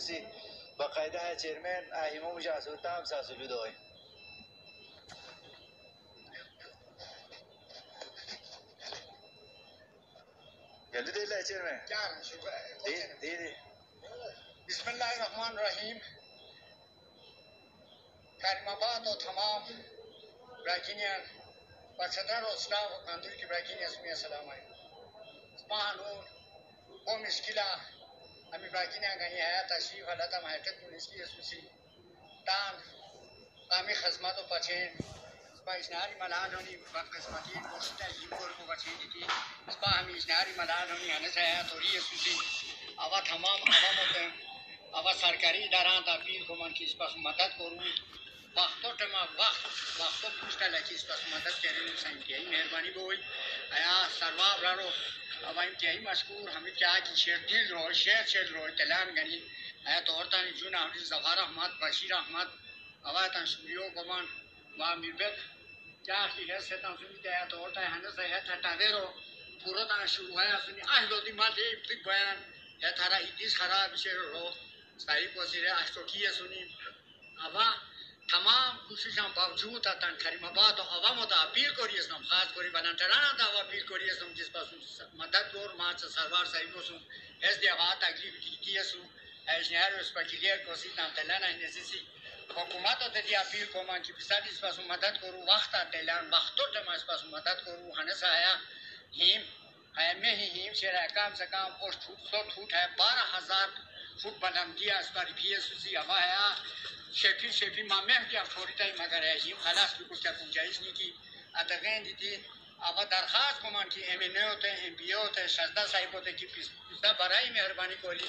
خصوصی باقاعده چیرمن اهیمو مجاسو تام ساسلو دوی يلي دي لا چیرمن جان شو دي بسم الله الرحمن الرحیم. کریم آباد و تمام براکینیان و صدر اصلاح و کندوی کی براکینی اسمی سلام علیکم. سبحانون و مشکلا امی براکینیان گنی ہے تشریف حالت ہم حیثیت منسکی اسوسی تان قامی خدمت و پچین سپا اشنهاری ملان هونی قسمتی گوشت عجیب کو پچین دیتی سپا همی اشنهاری ملان هونی هنس ہے توری اسوسی اوا تمام عوامت اوا سرکاری اداران تا اپیل کو من کی اس پاس مدد کروں وقتو تما وقتو پوچھتا لکی اس پاس مدد کرنے سے انتہائی مہربانی ہوئی آیا سرواب رارو اوا انتہائی مشکور ہمیں کیا کی شیر دل رو شیر رو تلان گنی آیا تورتانی جون حافظ ظفر احمد بشیر احمد اوا تن شوریو گمان و میربک کیا کی ہے سے تن سنی تے تورتا ہن سے ہے تاویرو پورا تن شروع ہے سنی اہلو دی ماتے ٹھیک بیان ہے تھارا ادیس خراب شیر رو صحیح وزیر اشتوکی سنی اوا تمام کوششاں باوجود تن کریم آباد و عوام تا اپیل کری اسلام خاص کری بنانترانا تا اپیل کری اسلام جس پاس مدد دور ماچ سروار صاحب سو اس دی آباد تکلیف کی سو اجنهر اس پکیلیر کوسی تن تلنا نسیسی حکومت تا دی اپیل کو من کی بسات اس پاس مدد کرو وقت تلان وقتو تم اس پاس مدد کرو ہنس آیا ہیم میں ہیم شرع کام سے کام پوسٹ فوٹ ہے 12,000 فوٹ بلندی اس پر پی ایس سی ہوا ہے شفی مامه کی افوریتای مگر هیم خلاص کی کچھ گنجائش نہیں کی اتغین دیتی اما درخواست کومان کی ام ان او ته ام بی او ته شازده صاحب ته کی پیسا برای مهربانی کولی